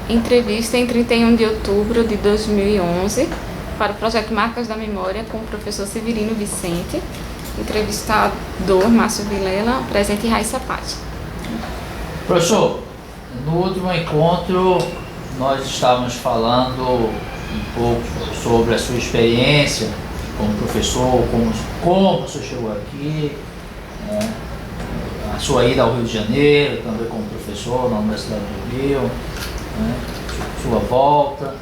Entrevista em 31 de outubro de 2011 para o projeto Marcas da Memória com o professor Severino Vicente, entrevistador Márcio Vilela, presente Raíssa Paz. Professor, no último encontro nós estávamos falando um pouco sobre a sua experiência como professor, como o senhor chegou aqui, a sua ida ao Rio de Janeiro, também como professor na Universidade do Rio, sua volta,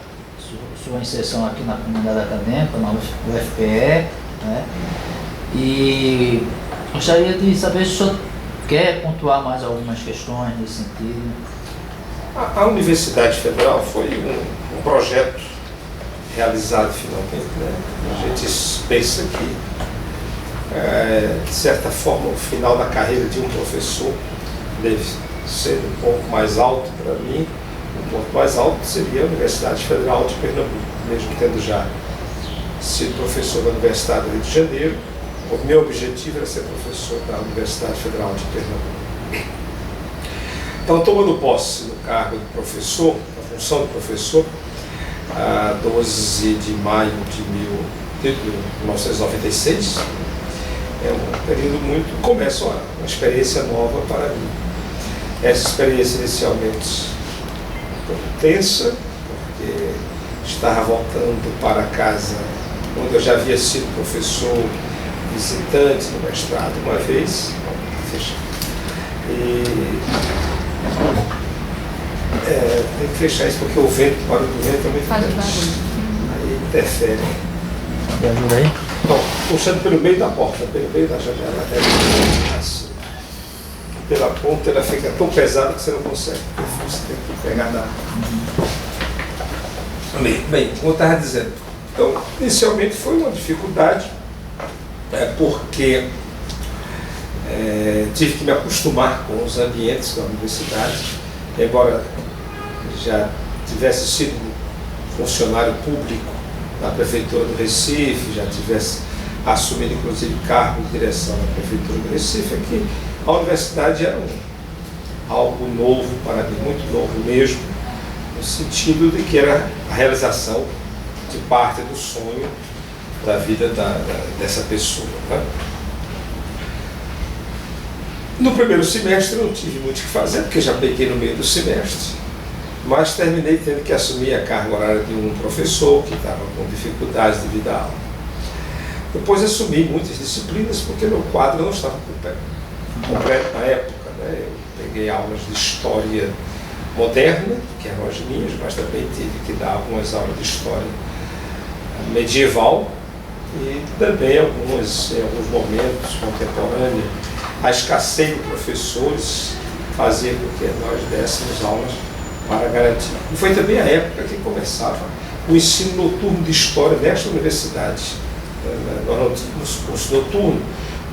sua inserção aqui na comunidade acadêmica, na UFPE, e gostaria de saber se o senhor quer pontuar mais algumas questões nesse sentido. A Universidade Federal foi um projeto realizado finalmente, A gente pensa que, de certa forma, o final da carreira de um professor deve ser um pouco mais alto para mim. O ponto mais alto seria a Universidade Federal de Pernambuco, mesmo tendo já sido professor da Universidade do Rio de Janeiro. O meu objetivo era ser professor da Universidade Federal de Pernambuco. Então, tomando posse no cargo de professor, na função de professor, a 12 de maio de 1996, é um período começa uma experiência nova para mim. Essa experiência inicialmente tensa, porque estava voltando para casa onde eu já havia sido professor visitante no mestrado uma vez. Tem que fechar isso porque o vento, o barulho do vento é muito grande. Aí interfere. Me ajuda aí? Bom, puxando pelo meio da porta, pelo meio da janela, assim. Pela ponta ela fica tão pesada que você não consegue. Você tem que pegar na. Bem, como eu estava dizendo, então, inicialmente foi uma dificuldade, porque tive que me acostumar com os ambientes da universidade, embora já tivesse sido funcionário público na Prefeitura do Recife, já tivesse assumido inclusive cargo de direção na Prefeitura do Recife, aqui a universidade era algo novo para mim, muito novo mesmo, no sentido de que era a realização de parte do sonho da vida dessa pessoa. No primeiro semestre eu não tive muito o que fazer, porque já peguei no meio do semestre, mas terminei tendo que assumir a carga horária de um professor que estava com dificuldades devido à aula. Depois assumi muitas disciplinas, porque meu quadro não estava completo na época. Eu peguei aulas de história moderna, que eram as minhas, mas também tive que dar algumas aulas de história medieval e também em alguns momentos contemporâneos. A escassez de professores fazia com que nós dessemos aulas para garantir. E foi também a época que começava o ensino noturno de história nesta universidade. Nós não tínhamos curso noturno,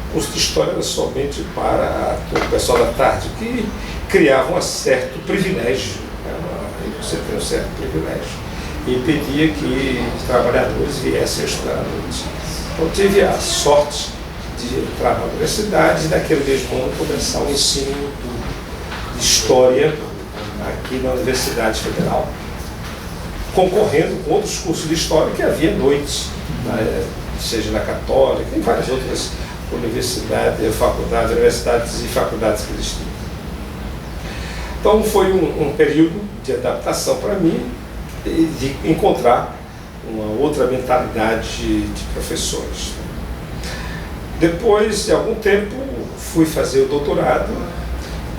o curso de história era somente para o pessoal da tarde, que criava um certo privilégio, você tem um certo privilégio, e impedia que os trabalhadores viessem estudar à noite. Então tive a sorte de entrar na universidade e naquele mesmo ano começar o ensino noturno de história aqui na Universidade Federal, concorrendo com outros cursos de história que havia à noite, seja na Católica e várias outras universidades e faculdades que existiam. Então foi um período de adaptação para mim e de encontrar uma outra mentalidade de professores. Depois de algum tempo fui fazer o doutorado.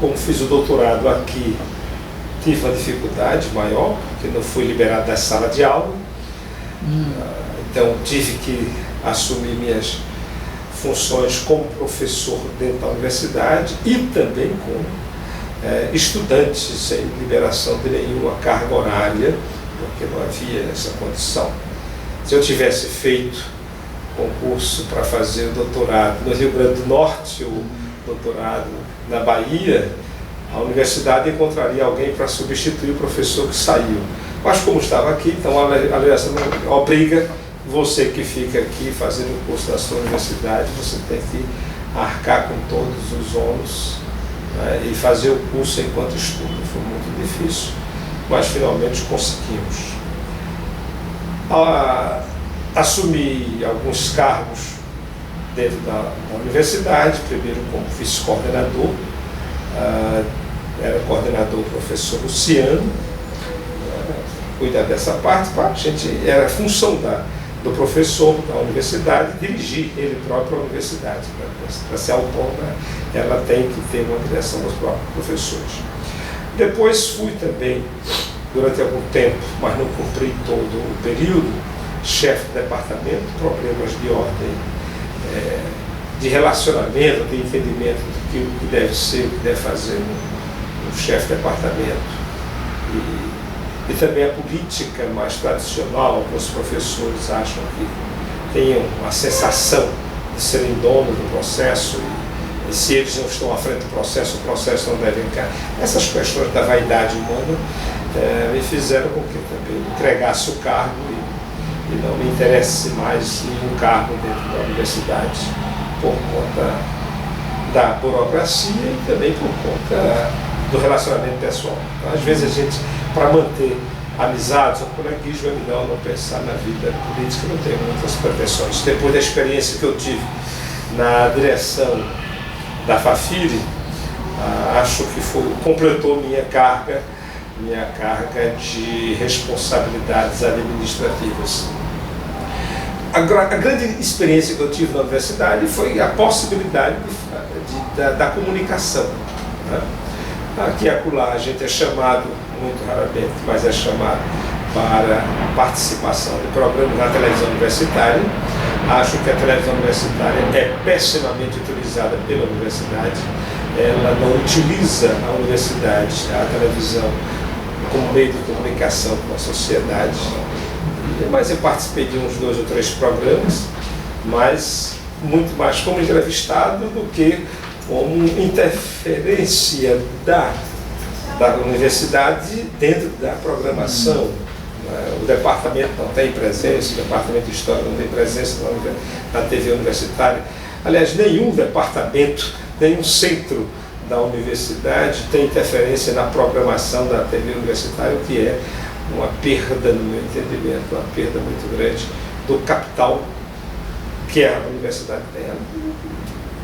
Como fiz o doutorado aqui, tive uma dificuldade maior, porque não fui liberado da sala de aula. Então tive que assumir minhas funções como professor dentro da universidade e também como estudantes, sem liberação de nenhuma carga horária, porque não havia essa condição. Se eu tivesse feito concurso para fazer o doutorado no Rio Grande do Norte, ou doutorado na Bahia, a universidade encontraria alguém para substituir o professor que saiu. Mas como estava aqui, então a legislação obriga você que fica aqui fazendo o curso da sua universidade, você tem que arcar com todos os ônus, e fazer o curso enquanto estuda. Foi muito difícil. mas finalmente conseguimos. Assumi alguns cargos dentro da universidade, primeiro como vice-coordenador, era coordenador o professor Luciano, cuidar dessa parte, era função do professor da universidade dirigir ele próprio a universidade. Para ser autônoma, ela tem que ter uma direção dos próprios professores. Depois fui também, durante algum tempo, mas não cumpri todo o período, chefe de departamento, problemas de ordem de relacionamento, de entendimento do que deve ser, o que deve fazer um chefe de departamento. E também a política mais tradicional, que os professores acham que têm uma sensação de serem donos do processo e se eles não estão à frente do processo, o processo não deve encarar. Essas questões da vaidade humana me fizeram com que eu também entregasse o cargo e não me interesse mais nenhum cargo dentro da universidade por conta da burocracia e também por conta do relacionamento pessoal. Então, às vezes a gente, para manter amizades ou coleguismo, é melhor não pensar na vida política, não tenho muitas pretensões. Depois da experiência que eu tive na direção da FAFIRE, acho que completou minha carga de responsabilidades administrativas. A grande experiência que eu tive na universidade foi a possibilidade da comunicação, né? Aqui e acolá a gente é chamado, muito raramente, mas é chamado para participação de programas na televisão universitária. Acho que a televisão universitária é pessimamente utilizada pela universidade. Ela não utiliza a universidade, a televisão, como meio de comunicação com a sociedade. Mas eu participei de uns 2 ou 3 programas, mas muito mais como entrevistado do que como interferência da universidade dentro da programação. O departamento não tem presença, o departamento de História não tem presença na TV universitária. Aliás, nenhum departamento, nenhum centro da universidade tem interferência na programação da TV universitária, o que é uma perda, no meu entendimento, uma perda muito grande do capital que a universidade tem.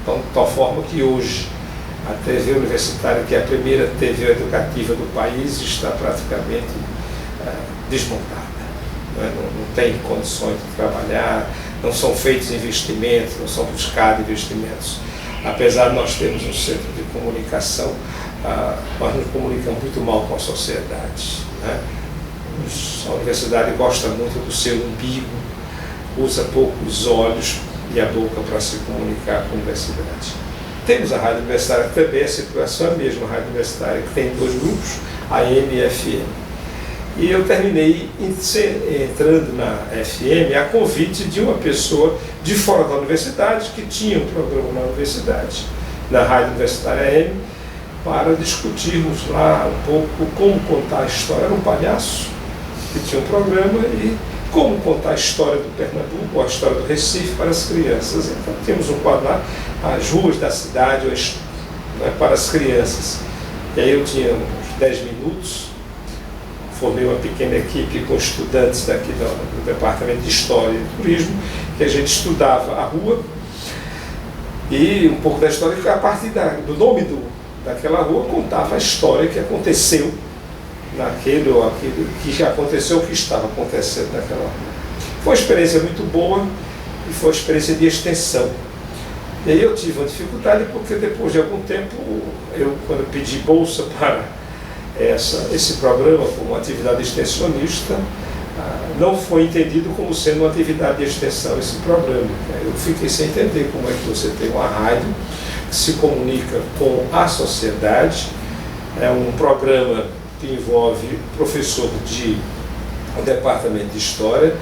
Então, de tal forma que hoje a TV universitária, que é a primeira TV educativa do país, está praticamente desmontada. Não tem condições de trabalhar, não são feitos investimentos, não são buscados investimentos. Apesar de nós termos um centro de comunicação, nós nos comunicamos muito mal com a sociedade, né? A universidade gosta muito do seu umbigo, usa pouco os olhos e a boca para se comunicar com a universidade. Temos a rádio universitária também, a situação é a mesma, a rádio universitária que tem 2 grupos, AM e FM. E eu terminei entrando na FM a convite de uma pessoa de fora da universidade, que tinha um programa na universidade, na rádio universitária AM, para discutirmos lá um pouco como contar a história. Era um palhaço que tinha um programa e como contar a história do Pernambuco, ou a história do Recife para as crianças. Então temos um quadro lá, as ruas da cidade, né, para as crianças. E aí eu tinha uns 10 minutos, formei uma pequena equipe com estudantes daqui do Departamento de História e Turismo, que a gente estudava a rua e um pouco da história, que a partir do nome daquela rua contava a história que aconteceu naquele ou aquilo que já aconteceu, o que estava acontecendo naquela rua. Foi uma experiência muito boa e foi uma experiência de extensão. E aí eu tive uma dificuldade porque depois de algum tempo, quando eu pedi bolsa para esse programa como atividade extensionista, não foi entendido como sendo uma atividade de extensão esse programa. Eu fiquei sem entender como é que você tem uma rádio que se comunica com a sociedade, é um programa que envolve professor do Departamento de História,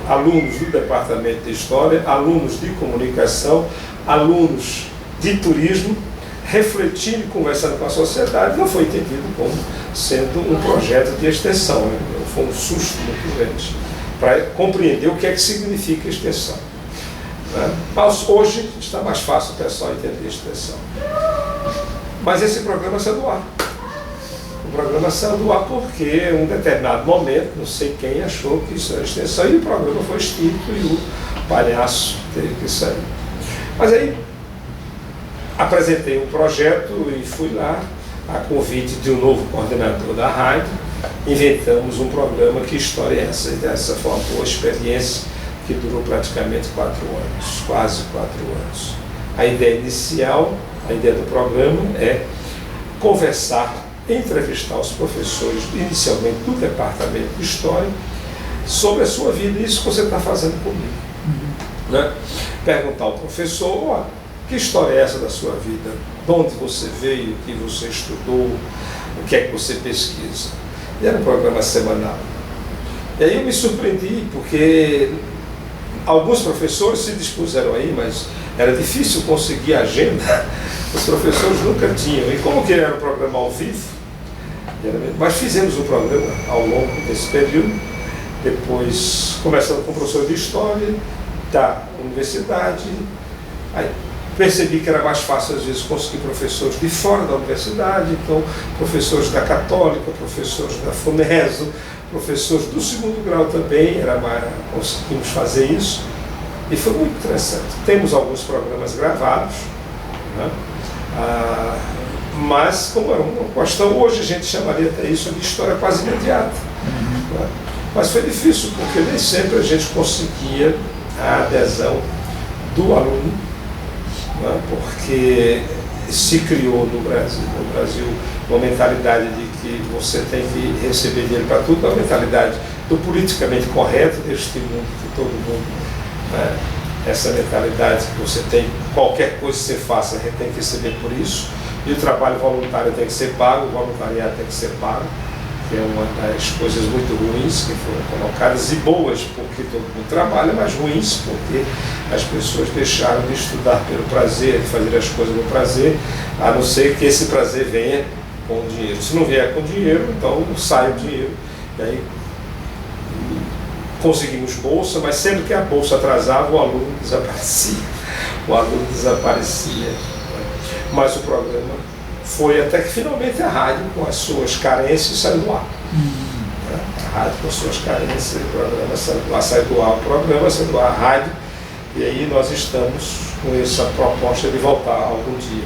alunos do Departamento de História, alunos de Comunicação, alunos de Turismo, refletindo e conversando com a sociedade. Não foi entendido como sendo um projeto de extensão. Foi um susto muito grande para compreender o que é que significa extensão, né? Mas hoje está mais fácil o pessoal entender extensão. Mas esse programa saiu do ar. O programa saiu do ar porque, em um determinado momento, não sei quem achou que isso era extensão, e o programa foi extinto e o palhaço teve que sair. Mas aí, apresentei um projeto e fui lá, a convite de um novo coordenador da rádio, inventamos um programa. Que história é essa? Essa foi uma boa experiência que durou praticamente 4 anos, quase 4 anos. A ideia inicial, a ideia do programa é conversar, entrevistar os professores, inicialmente do departamento de História, sobre a sua vida, isso que você está fazendo comigo. Né? Perguntar ao professor: olha, que história é essa da sua vida? De onde você veio, o que você estudou, o que é que você pesquisa? E era um programa semanal. E aí eu me surpreendi, porque alguns professores se dispuseram aí, mas era difícil conseguir agenda, os professores nunca tinham. E como que era um programa ao vivo, mas fizemos um programa ao longo desse período, depois conversando com o professor de História da universidade. Aí percebi que era mais fácil, às vezes, conseguir professores de fora da universidade, então professores da Católica, professores da FUNESO, professores do 2º grau também, conseguimos fazer isso, e foi muito interessante. Temos alguns programas gravados, né? Mas, como era uma questão, hoje a gente chamaria até isso de história quase imediata. Né? Mas foi difícil, porque nem sempre a gente conseguia a adesão do aluno, né? Porque se criou no Brasil uma mentalidade de que você tem que receber dinheiro para tudo, a mentalidade do politicamente correto deste mundo, que todo mundo, né? Essa mentalidade que você tem, qualquer coisa que você faça, a gente tem que receber por isso, e o trabalho voluntário tem que ser pago, o voluntariado tem que ser pago, que é uma das coisas muito ruins que foram colocadas, e boas porque todo mundo trabalha, mas ruins porque as pessoas deixaram de estudar pelo prazer, de fazer as coisas no prazer, a não ser que esse prazer venha com dinheiro. Se não vier com dinheiro, então sai o dinheiro. E aí conseguimos bolsa, mas sempre que a bolsa atrasava, o aluno desaparecia. O aluno desaparecia. Mas o programa foi até que finalmente a rádio, com as suas carências, saiu do ar. A rádio com as suas carências, o programa saiu do ar, o programa saiu do ar, a rádio, e aí nós estamos com essa proposta de voltar algum dia.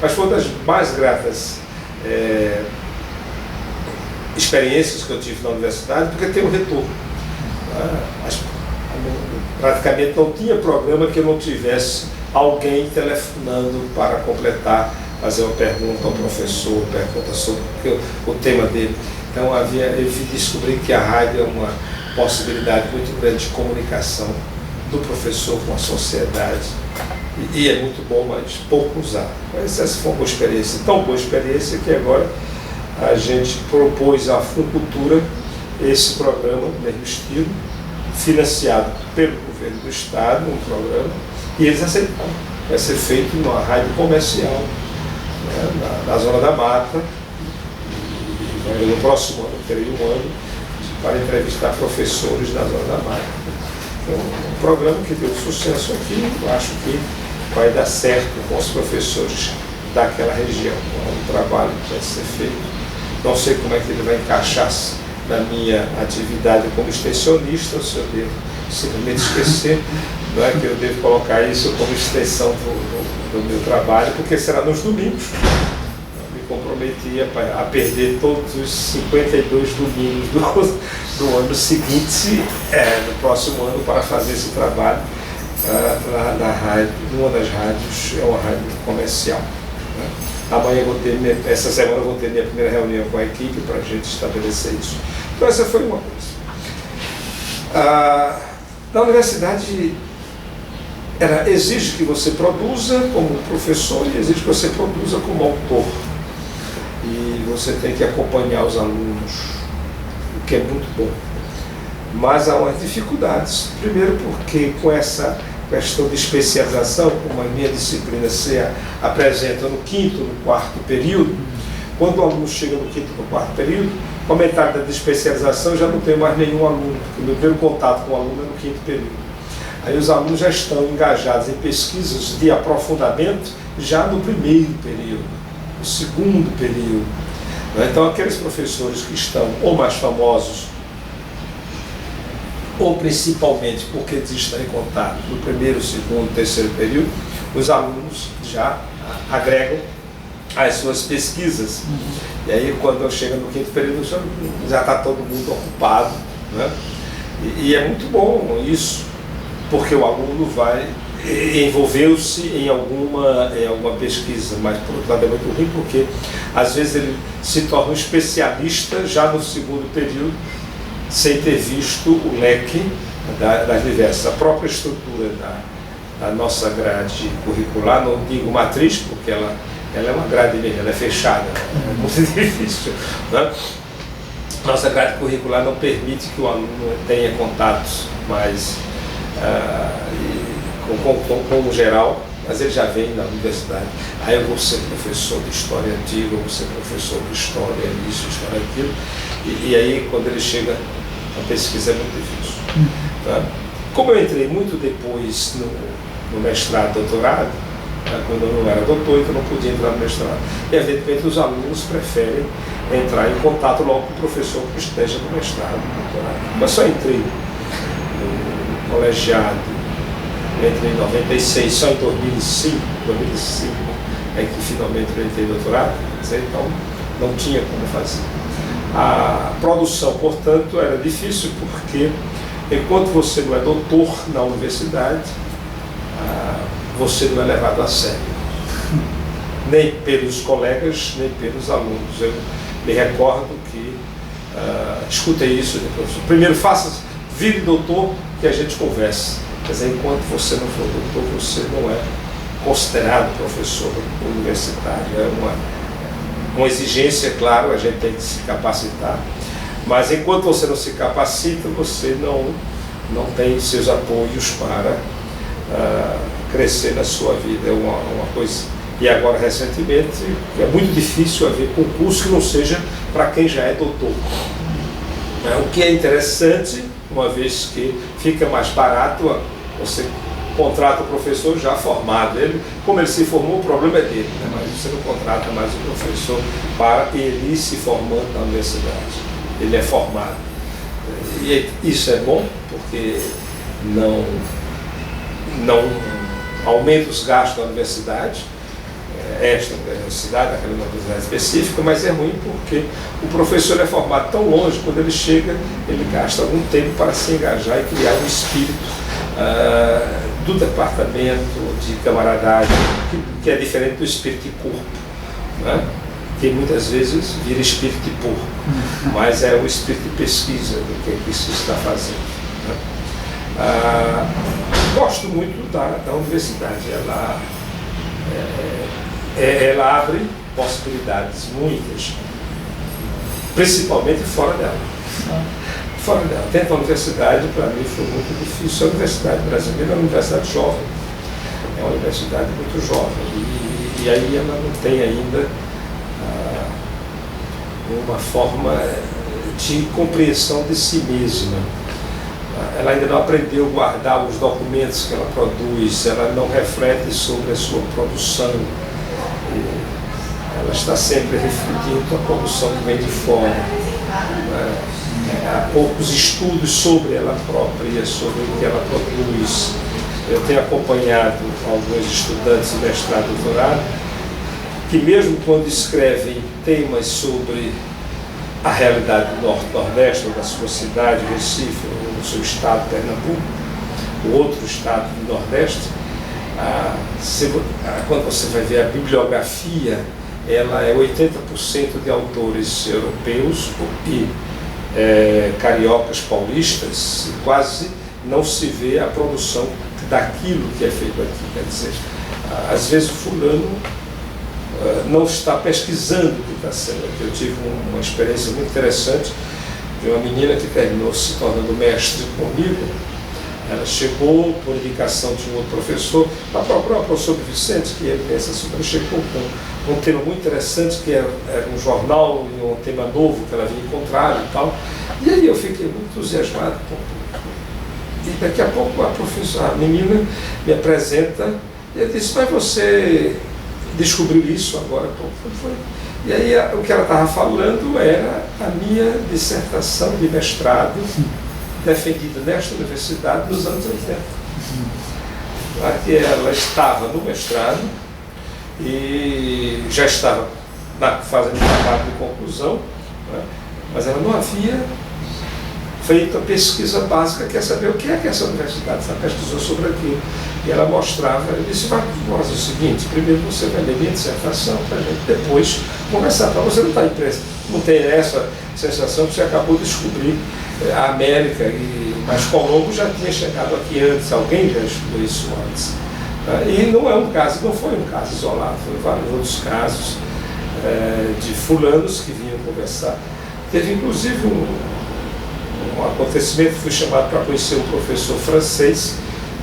Mas foi uma das mais gratas experiências que eu tive na universidade, porque tem um retorno. Mas, praticamente não tinha programa que eu não tivesse alguém telefonando para completar, fazer uma pergunta ao professor, pergunta sobre o tema dele. Então eu descobri que a rádio é uma possibilidade muito grande de comunicação do professor com a sociedade. E é muito bom, mas pouco usado. Mas essa foi uma boa experiência, tão boa experiência que agora a gente propôs à Funcultura esse programa do mesmo estilo, financiado pelo governo do estado, um programa, e eles aceitaram. Vai ser feito numa rádio comercial, né, na Zona da Mata, e no próximo ano, terei um ano, para entrevistar professores da Zona da Mata. Então, um programa que deu sucesso aqui, eu acho que vai dar certo com os professores daquela região. É um trabalho que vai ser feito. Não sei como é que ele vai encaixar na minha atividade como extensionista, se eu devo simplesmente esquecer, não é que eu devo colocar isso como extensão do meu trabalho, porque será nos domingos. Eu me comprometi a perder todos os 52 domingos do ano seguinte, no próximo ano, para fazer esse trabalho lá na rádio, numa das rádios, é uma rádio comercial. Né? Amanhã essa semana eu vou ter minha primeira reunião com a equipe para a gente estabelecer isso. Então essa foi uma coisa. Na universidade exige que você produza como professor e exige que você produza como autor. E você tem que acompanhar os alunos, o que é muito bom. Mas há umas dificuldades. Primeiro porque com essa questão de especialização, como a minha disciplina se apresenta no 5º, no 4º período, quando o aluno chega no 5º, no 4º período, com a mentalidade de especialização já não tem mais nenhum aluno, porque o meu primeiro contato com o aluno é no 5º período. Aí os alunos já estão engajados em pesquisas de aprofundamento já no 1º período, no 2º período. Né? Então, aqueles professores que estão ou mais famosos, ou principalmente porque eles estão em contato no primeiro, segundo, terceiro período, os alunos já agregam as suas pesquisas. E aí, quando chega no quinto período, já está todo mundo ocupado. Né? E é muito bom isso, porque o aluno envolveu-se em alguma pesquisa, mas por outro lado é muito ruim, porque às vezes ele se torna um especialista já no segundo período, sem ter visto o leque das diversas. A própria estrutura da nossa grade curricular, não digo matriz, porque ela é uma grade mesmo, ela é fechada, é muito difícil. Né? Nossa grade curricular não permite que o aluno tenha contatos mais com o geral, mas ele já vem na universidade. Aí eu vou ser professor de história antiga, eu vou ser professor de história isso, história aquilo. E aí, quando ele chega, a pesquisa é muito difícil. Tá? Como eu entrei muito depois no mestrado, doutorado, quando eu não era doutor, então eu não podia entrar no mestrado. E, evidentemente, os alunos preferem entrar em contato logo com o professor que esteja no mestrado, no doutorado. Mas só entrei no colegiado, entrei em 96, só em 2005 é que finalmente eu entrei em doutorado, então não tinha como fazer. A produção, portanto, era difícil porque, enquanto você não é doutor na universidade, você não é levado a sério, nem pelos colegas, nem pelos alunos. Eu me recordo que escutei isso de professor. Primeiro, vire doutor que a gente converse. Quer dizer, enquanto você não for doutor, você não é considerado professor universitário. É uma exigência, claro, a gente tem que se capacitar, mas enquanto você não se capacita, você não tem seus apoios para crescer na sua vida. É uma coisa. E agora, recentemente, é muito difícil haver concurso que não seja para quem já é doutor. O que é interessante, uma vez que fica mais barato, você contrata o professor já formado. Como ele se formou, o problema é dele, né? Mas você não contrata mais o professor para ele ir se formando na universidade. Ele é formado. E isso é bom, porque não aumenta os gastos da universidade, esta universidade, aquela universidade específica, mas é ruim porque o professor é formado tão longe, quando ele chega, ele gasta algum tempo para se engajar e criar um espírito do departamento de camaradagem, que é diferente do espírito de corpo, né? Que muitas vezes vira espírito de porco, mas é o espírito de pesquisa do que se está fazendo. Né? Gosto muito da universidade, ela abre possibilidades muitas, principalmente fora dela. Fora dela. Dentro da universidade, para mim, foi muito difícil. A universidade brasileira é uma universidade jovem, é uma universidade muito jovem, e aí ela não tem ainda uma forma de compreensão de si mesma. Ela ainda não aprendeu a guardar os documentos que ela produz, ela não reflete sobre a sua produção. Ela está sempre refletindo a produção que vem de fora. Há poucos estudos sobre ela própria, sobre o que ela produz. Eu tenho acompanhado alguns estudantes de mestrado e doutorado que, mesmo quando escrevem temas sobre a realidade do Nordeste, ou da sua cidade, Recife, ou do seu estado, Pernambuco, o outro estado do Nordeste, quando você vai ver a bibliografia, ela é 80% de autores europeus e cariocas paulistas, e quase não se vê a produção daquilo que é feito aqui. Quer dizer, às vezes o fulano não está pesquisando o que está sendo aqui. Eu tive uma experiência muito interessante de uma menina que terminou se tornando mestre comigo. Ela chegou por indicação de um outro professor, o próprio professor Vicente, que ele pensa sobre, ele chegou com um tema muito interessante, que era um jornal e um tema novo que ela havia encontrado e tal. E aí eu fiquei muito entusiasmado. E daqui a pouco a menina me apresenta e eu disse: mas você descobriu isso agora? E aí o que ela estava falando era a minha dissertação de mestrado defendida nesta universidade nos anos 80. Lá que ela estava no mestrado e já estava fazendo trabalho de conclusão, né? Mas ela não havia feito a pesquisa básica, quer saber o que é que essa universidade pesquisou sobre aquilo. E ela mostrava, eu disse, vamos fazer o seguinte, primeiro você vai ler minha dissertação, para a gente depois conversar. Para você não tem essa sensação que você acabou de descobrir a América, mas Colombo já tinha chegado aqui antes, alguém já estudou isso antes. E não é um caso, não foi um caso isolado, foram vários outros casos de fulanos que vinham conversar. Teve inclusive um acontecimento, fui chamado para conhecer um professor francês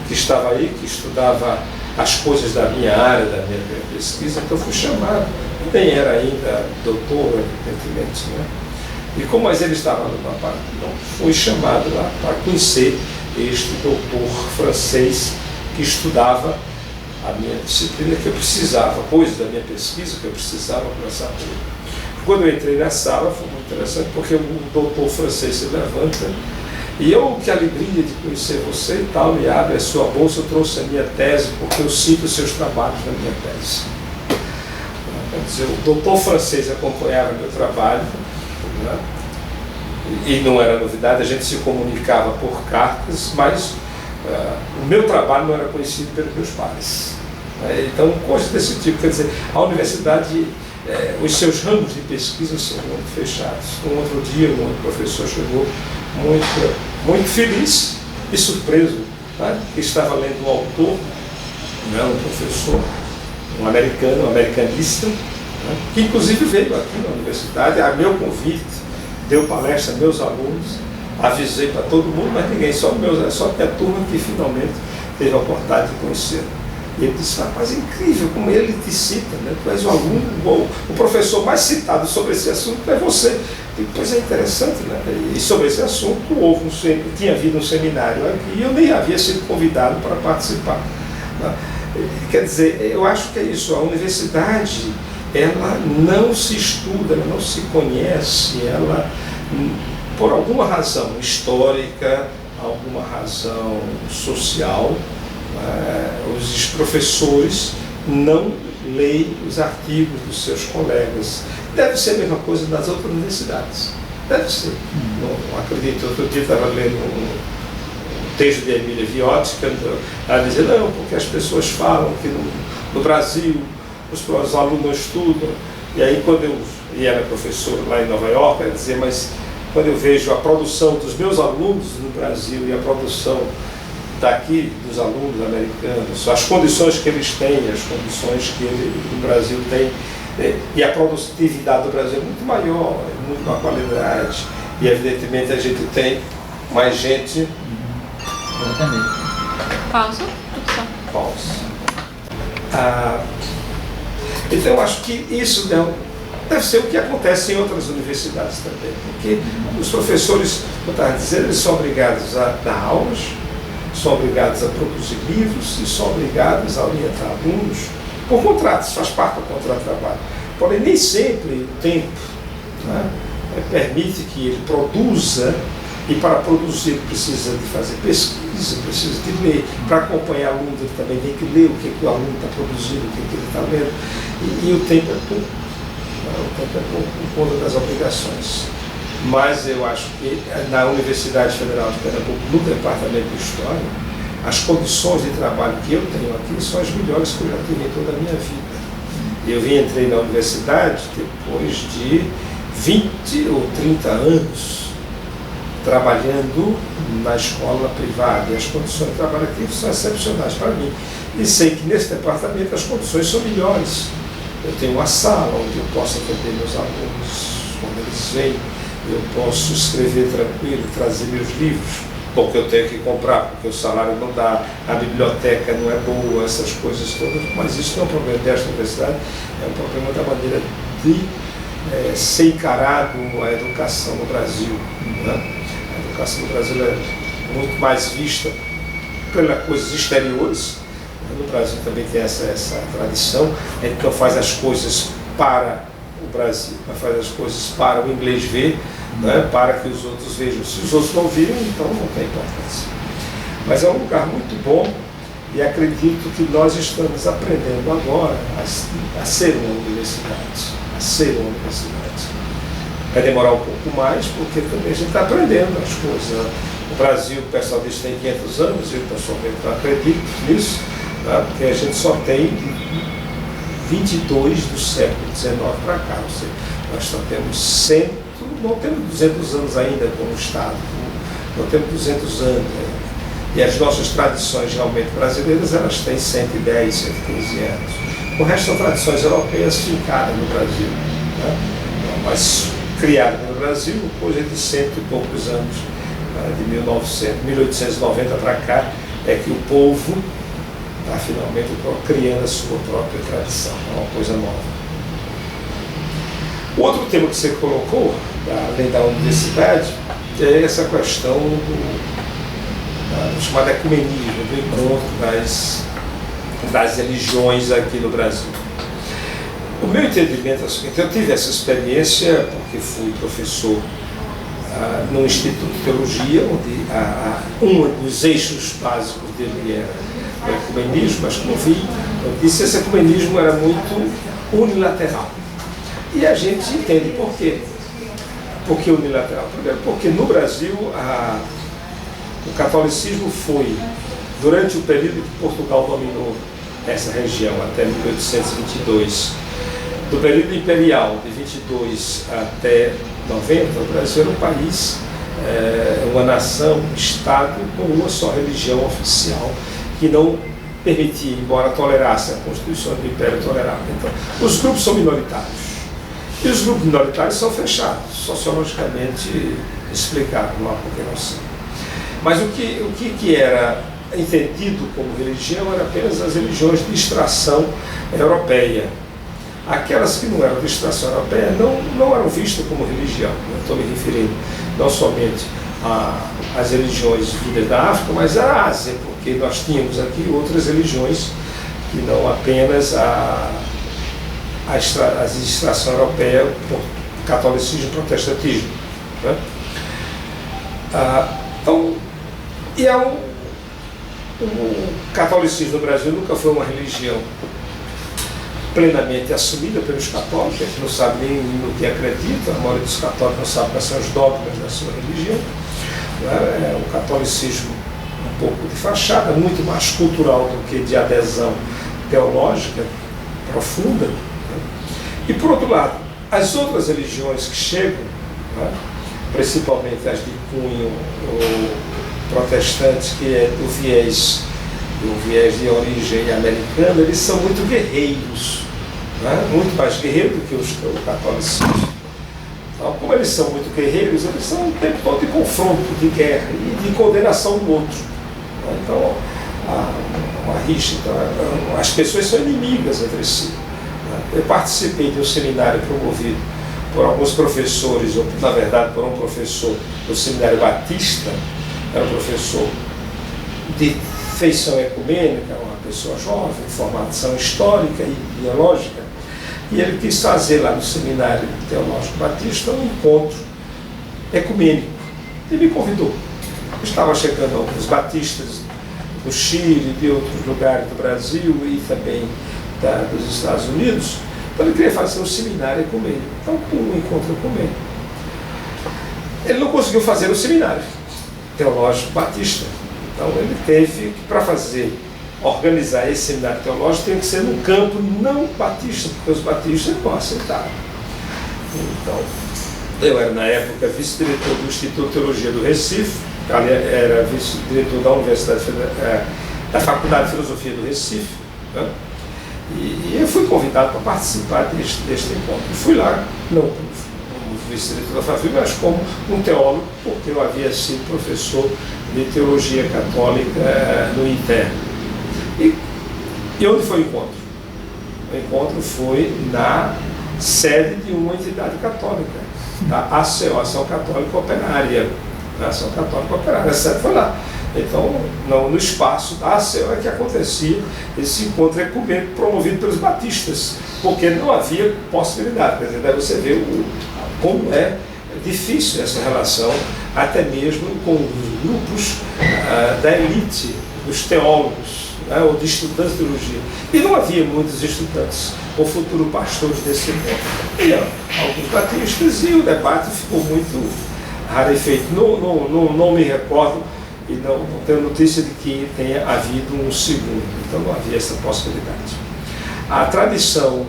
que estava aí, que estudava as coisas da minha área, da minha pesquisa, então fui chamado, nem era ainda doutor, evidentemente, né? E como mas ele estava no papel, não fui chamado lá para conhecer este doutor francês que estudava a minha disciplina que eu precisava, coisas da minha pesquisa que eu precisava conversar com ele. Quando eu entrei na sala, foi muito interessante, porque o doutor francês se levanta e eu, que alegria de conhecer você e tal, me abre a sua bolsa, eu trouxe a minha tese, porque eu cito os seus trabalhos na minha tese. Quer dizer, o doutor francês acompanhava meu trabalho, né? E não era novidade, a gente se comunicava por cartas, mas o meu trabalho não era conhecido pelos meus pares. Então, coisas desse tipo, quer dizer, a universidade, os seus ramos de pesquisa são muito fechados. Um outro dia, um outro professor chegou muito feliz e surpreso, né? Que estava lendo um autor, né? Um professor, um americano, um americanista, né? Que inclusive veio aqui na universidade, a meu convite, deu palestra a meus alunos, avisei para todo mundo, mas ninguém, só minha turma que finalmente teve a oportunidade de conhecer. E ele disse, rapaz, é incrível como ele te cita, né? Tu és o aluno, o professor mais citado sobre esse assunto é você. E depois é interessante, né? E sobre esse assunto tinha havido um seminário aqui e eu nem havia sido convidado para participar, né? Quer dizer, eu acho que é isso, a universidade, ela não se estuda, ela não se conhece, ela, por alguma razão histórica, alguma razão social, os professores não leem os artigos dos seus colegas. Deve ser a mesma coisa nas outras universidades. Deve ser. Não acredito. Outro dia estava lendo um texto de Emília Viotti, ela dizia, não, porque as pessoas falam que no Brasil os alunos não estudam. E aí e era professor lá em Nova York, ela dizia, mas quando eu vejo a produção dos meus alunos no Brasil e a produção daqui dos alunos americanos, as condições que eles têm, as condições que o Brasil tem, e a produtividade do Brasil é muito maior, é muito maior qualidade, e evidentemente a gente tem mais gente. Pausa. Então eu acho que isso deve ser o que acontece em outras universidades também, porque os professores, como eu estava dizendo, eles são obrigados a dar aulas, são obrigados a produzir livros e são obrigados a orientar alunos por contratos, faz parte do contrato de trabalho. Porém, nem sempre o tempo, né, permite que ele produza, e para produzir ele precisa de fazer pesquisa, precisa de ler. Para acompanhar aluno, ele também tem que ler o que o aluno está produzindo, o que ele está lendo. E o tempo é pouco. O tempo é pouco por conta das obrigações. Mas eu acho que na Universidade Federal de Pernambuco, no Departamento de História, as condições de trabalho que eu tenho aqui são as melhores que eu já tive em toda a minha vida. Eu entrei na universidade depois de 20 ou 30 anos trabalhando na escola privada, e as condições de trabalho aqui são excepcionais para mim. E sei que nesse departamento as condições são melhores. Eu tenho uma sala onde eu posso atender meus alunos quando eles vêm. Eu posso escrever tranquilo, trazer meus livros, porque eu tenho que comprar, porque o salário não dá, a biblioteca não é boa, essas coisas todas, mas isso não é um problema desta universidade, é um problema da maneira de ser encarado a educação no Brasil, né? A educação no Brasil é muito mais vista pelas coisas exteriores. No Brasil também tem essa tradição, a gente não faz as coisas para o Brasil, para fazer as coisas para o inglês ver, né, para que os outros vejam. Se os outros não viram, então não tem importância. Mas é um lugar muito bom e acredito que nós estamos aprendendo agora a ser uma universidade, Vai demorar um pouco mais, porque também a gente está aprendendo as coisas. O Brasil, o pessoal diz que tem 500 anos, eu pessoalmente não acredito nisso, tá? Porque a gente só tem 22 do século XIX para cá. Ou seja, nós só temos não temos 200 anos ainda como Estado, não temos 200 anos ainda. E as nossas tradições realmente brasileiras, elas têm 110, 115 anos. O resto são tradições europeias fincadas no Brasil, né? Mas criadas no Brasil, coisa de cento e poucos anos, de 1890 para cá, é que o povo está finalmente criando a sua própria tradição, é uma coisa nova. O outro tema que você colocou, além da universidade, é essa questão do chamado ecumenismo, do encontro das religiões aqui no Brasil. O meu entendimento é o seguinte: eu tive essa experiência porque fui professor no Instituto de Teologia, onde um dos eixos básicos dele era o ecumenismo, mas como eu disse, esse ecumenismo era muito unilateral. E a gente entende por quê. Por que unilateral? Primeiro, porque no Brasil o catolicismo foi, durante o período que Portugal dominou essa região, até 1822, do período imperial, de 22 até 90, o Brasil era um país, uma nação, um Estado com uma só religião oficial, que não permitia, embora tolerasse a Constituição do Império tolerava. Então, os grupos são minoritários. E os grupos minoritários são fechados, sociologicamente explicados, não há por que não ser. Mas o que era entendido como religião era apenas as religiões de extração europeia. Aquelas que não eram de extração europeia não eram vistas como religião. Eu estou me referindo não somente às religiões vindas da África, mas à Ásia, porque nós tínhamos aqui outras religiões que não apenas a extração europeia, por catolicismo e protestantismo, né? Então, o catolicismo no Brasil nunca foi uma religião plenamente assumida pelos católicos, a gente não sabe nem no que acredita, a maioria dos católicos não sabe quais são os dogmas da sua religião, né? É um catolicismo um pouco de fachada, muito mais cultural do que de adesão teológica profunda, né? E por outro lado, as outras religiões que chegam, né? Principalmente as de cunho protestantes, que é do viés de origem americana, eles são muito guerreiros, né? Muito mais guerreiros do que o catolicismo. Então, como eles são muito guerreiros, eles são um tempo todo de confronto, de guerra e de condenação do outro. Então, uma rixa, então, as pessoas são inimigas entre si. Eu participei de um seminário promovido por alguns professores, ou na verdade por um professor do Seminário Batista, era um professor de feição ecumênica, uma pessoa jovem, formação histórica e ideológica, e ele quis fazer lá no Seminário Teológico Batista um encontro ecumênico, e me convidou. Estava chegando alguns batistas do Chile, de outros lugares do Brasil e também dos Estados Unidos, então ele queria fazer um seminário ecumênico, então um encontro ecumênico. Ele não conseguiu fazer o seminário teológico batista, então ele teve que, para organizar esse seminário teológico, tem que ser num campo não batista, porque os batistas não aceitaram. Então, eu era na época vice-diretor do Instituto de Teologia do Recife, era vice-diretor da Universidade da Faculdade de Filosofia do Recife, né? E eu fui convidado para participar deste encontro. Eu fui lá, não como vice-diretor da FAFI, mas como um teólogo, porque eu havia sido professor de teologia católica no INTER. E onde foi o encontro? O encontro foi na sede de uma entidade católica, a ACO, Ação Católica Operária. A Ação Católica Operária, a sede foi lá. Então, no espaço da ACEL é que acontecia esse encontro ecumênico promovido pelos batistas, porque não havia possibilidade. Quer dizer, daí você vê como é difícil essa relação, até mesmo com os grupos da elite, dos teólogos, né, ou de estudantes de teologia. E não havia muitos estudantes ou futuros pastores desse tempo. E alguns batistas, e o debate ficou muito rarefeito. Não me recordo e não tenho notícia de que tenha havido um segundo. Então não havia essa possibilidade. A tradição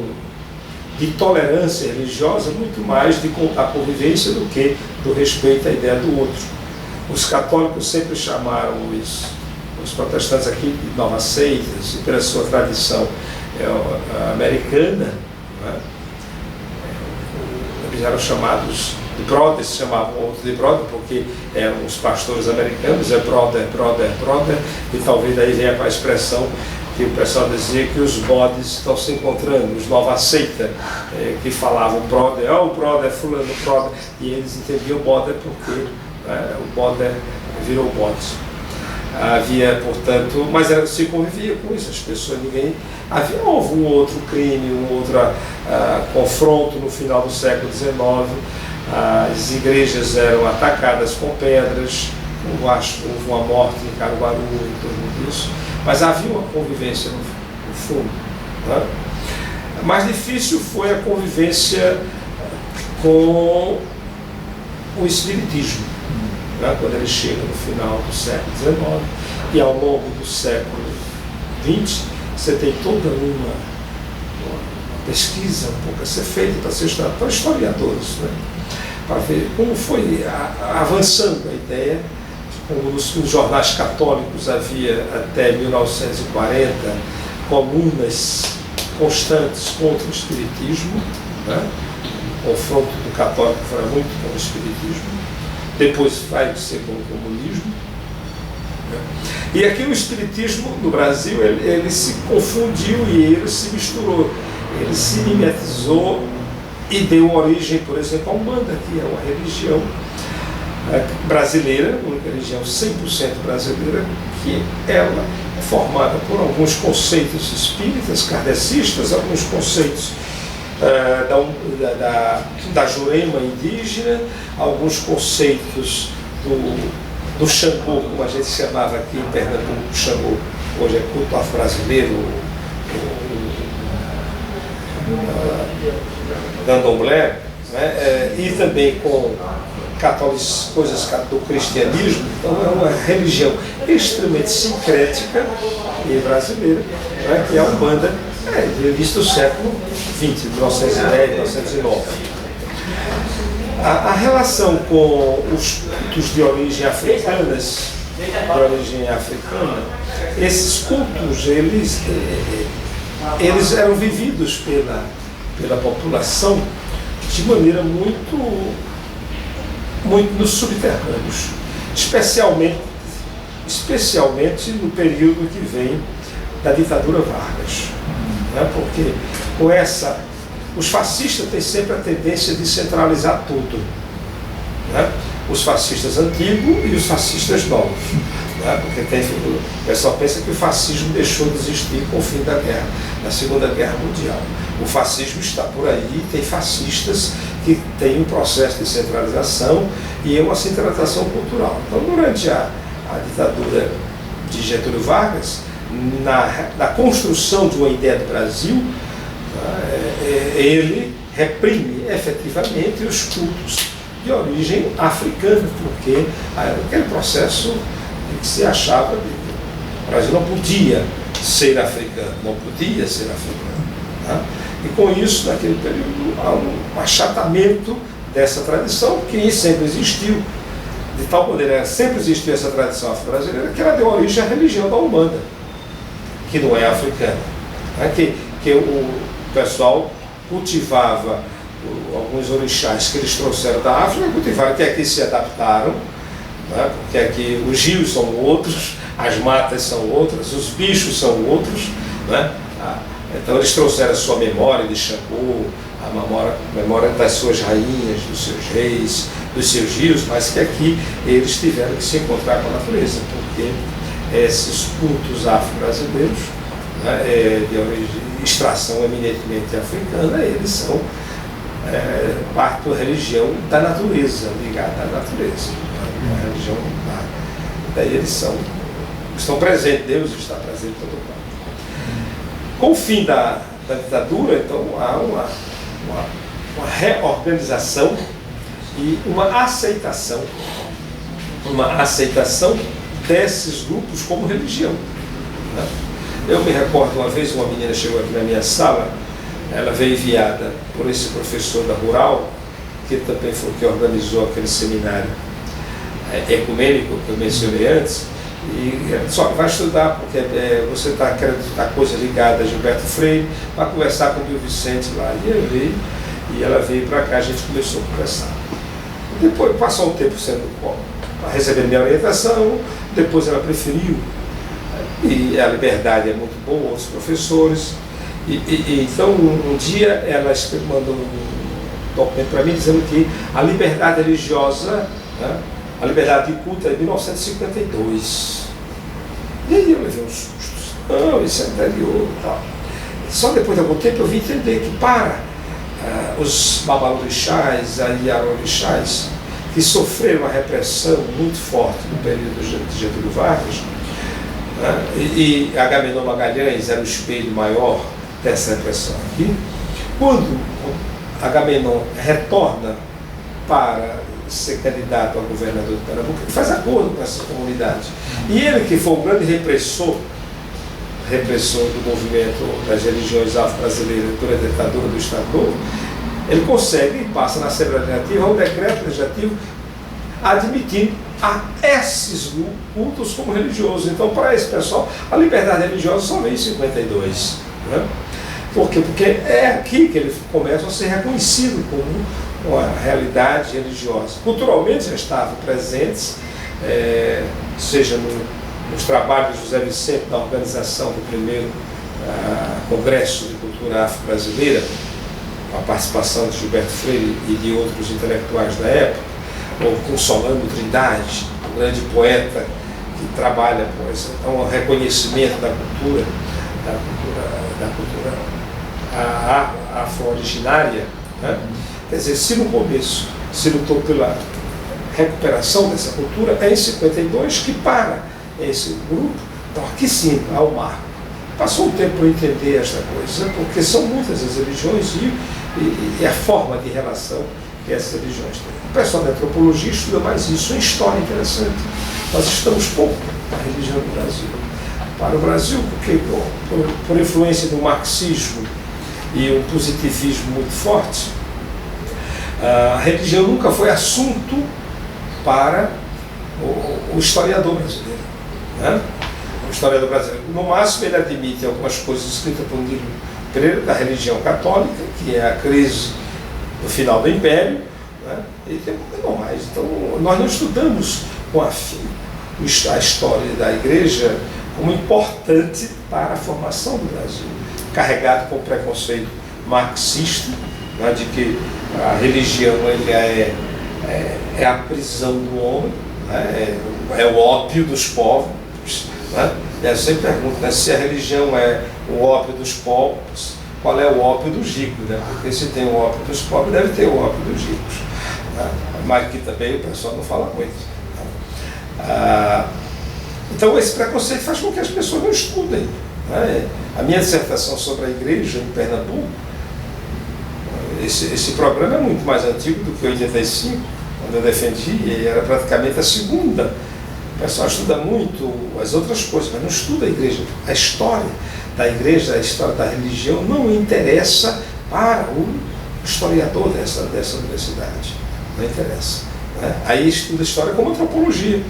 de tolerância religiosa muito mais da convivência do que do respeito à ideia do outro. Os católicos sempre chamaram os protestantes aqui de novas seitas, e pela sua tradição americana, né? Eles eram chamados de brothers, se chamavam outros de brother, porque eram os pastores americanos, brother, e talvez daí venha para a expressão que o pessoal dizia que os bodes estão se encontrando, os nova seita, que falavam brother, o brother, fulano, brother, e eles entendiam brother porque o brother virou bode. Havia, portanto, mas se convivia com isso, as pessoas, houve um outro crime, um outro confronto no final do século XIX, as igrejas eram atacadas com pedras, houve uma morte em Caruaru em torno disso, mas havia uma convivência no fundo. Né? Mais difícil foi a convivência com o espiritismo, né? Quando ele chega no final do século XIX, e ao longo do século XX, você tem toda uma pesquisa um pouco a ser feita para ser estudada para historiadores, né? Para ver como foi avançando a ideia. Como nos jornais católicos havia até 1940 colunas constantes contra o espiritismo, né? O confronto do católico foi muito com o espiritismo, depois vai ser com o comunismo, né? E aqui o espiritismo no Brasil ele se confundiu e ele se misturou, ele se mimetizou e deu origem, por exemplo, à Umbanda, que é uma religião brasileira, uma religião 100% brasileira, que ela é formada por alguns conceitos espíritas, kardecistas, alguns conceitos da Jurema indígena, alguns conceitos do Xangô, como a gente chamava aqui em Pernambuco, Xangô, hoje é culto afro-brasileiro, candomblé, né? E também com coisas do cristianismo. Então é uma religião extremamente sincrética e brasileira, né? Que é a Umbanda, desde o século XX, 1910, 1909. A relação com os cultos de origem africana, esses cultos, eles eram vividos pela população de maneira muito nos subterrâneos, especialmente no período que vem da ditadura Vargas, né? Porque os fascistas têm sempre a tendência de centralizar tudo, né? Os fascistas antigos e os fascistas novos, né? Porque o pessoal pensa que o fascismo deixou de existir com o fim da guerra, da Segunda Guerra Mundial. O fascismo está por aí, tem fascistas que têm um processo de centralização e é uma centralização cultural. Então, durante a ditadura de Getúlio Vargas, na construção de uma ideia do Brasil, ele reprime efetivamente os cultos de origem africana, porque aquele processo que se achava que o Brasil não podia ser africano, né? E com isso, naquele período, há um achatamento dessa tradição que sempre existiu, de tal maneira, sempre existiu essa tradição afro-brasileira, que ela deu origem à religião da Umbanda, que não é africana, né? Que o pessoal cultivava alguns orixás que eles trouxeram da África, cultivaram, que aqui se adaptaram, né? Porque aqui os rios são outros, as matas são outras, os bichos são outros, né? Então eles trouxeram a sua memória de Xangô, a memória das suas rainhas, dos seus reis, dos seus rios, mas que aqui eles tiveram que se encontrar com a natureza, porque esses cultos afro-brasileiros, né, de origem, extração eminentemente africana, eles são parte da religião da natureza, ligada à natureza, uma religião daí eles estão presentes, Deus está presente em todo o mundo. Com o fim da ditadura, então, há uma reorganização e uma aceitação desses grupos como religião, né? Eu me recordo uma vez, uma menina chegou aqui na minha sala, ela veio enviada por esse professor da Rural, que também foi o que organizou aquele seminário ecumênico que eu mencionei antes, e só vai estudar, porque você está querendo estudar coisa ligada a Gilberto Freire, vai conversar com o Gil Vicente lá. E eu veio, e ela veio para cá, a gente começou a conversar. Depois passou um tempo recebendo minha orientação, depois ela preferiu, e a liberdade é muito boa, outros professores. Então, um dia ela mandou um documento para mim dizendo que a liberdade religiosa, né, a liberdade de culto é de 1952. E aí eu levei uns sustos. Não, isso é anterior e tal. Só depois de algum tempo eu vim entender que para os babalorixás, iarorixás, que sofreram uma repressão muito forte no período de Getúlio Vargas, né, e Agamenon Magalhães era o espelho maior dessa repressão aqui, quando Agamenon retorna para ser candidato a governador de Pernambuco, ele faz acordo com essa comunidade. E ele, que foi o grande repressor do movimento das religiões afro-brasileiras durante a ditadura do Estado Novo, ele consegue e passa na Assembleia Legislativa um decreto legislativo admitindo a esses cultos como religiosos. Então, para esse pessoal, a liberdade religiosa só veio em 52. Né? Por quê? Porque é aqui que ele começa a ser reconhecido como uma realidade religiosa. Culturalmente já estavam presentes, seja nos trabalhos de José Vicente, na organização do primeiro Congresso de Cultura Afro-Brasileira, com a participação de Gilberto Freire e de outros intelectuais da época, ou com Solano Trindade, um grande poeta que trabalha com esse reconhecimento da cultura afro-originária, né? Quer dizer, se no começo se lutou pela recuperação dessa cultura, é em 52 que para esse grupo. Então aqui sim há o marco. Passou um tempo para entender esta coisa, porque são muitas as religiões e a forma de relação que essas religiões têm. O pessoal da antropologia estuda mais isso, é uma história interessante. Nós estamos pouco na religião do Brasil. Para o Brasil, porque por influência do marxismo e um positivismo muito forte, a religião nunca foi assunto para o historiador brasileiro, né? O historiador brasileiro, no máximo, ele admite algumas coisas escritas por Nilo Pereira da religião católica, que é a crise do final do Império, né? E tem não mais. Então, nós não estudamos com afinco a história da Igreja como importante para a formação do Brasil, carregado com o preconceito marxista, né, de que a religião ele é a prisão do homem, né, é o ópio dos povos. Né? E eu sempre pergunto, né, se a religião é o ópio dos povos, qual é o ópio dos ricos? Né? Porque se tem o ópio dos pobres, deve ter o ópio dos ricos. Né? Mas que também o pessoal não fala muito. Né? Então esse preconceito faz com que as pessoas não estudem. Né? A minha dissertação sobre a igreja em Pernambuco, esse programa é muito mais antigo do que 85, quando eu defendi, e era praticamente a segunda. O pessoal estuda muito as outras coisas, mas não estuda a igreja. A história da igreja, a história da religião não interessa para o historiador dessa universidade. Não interessa. Né? Aí estuda a história como antropologia.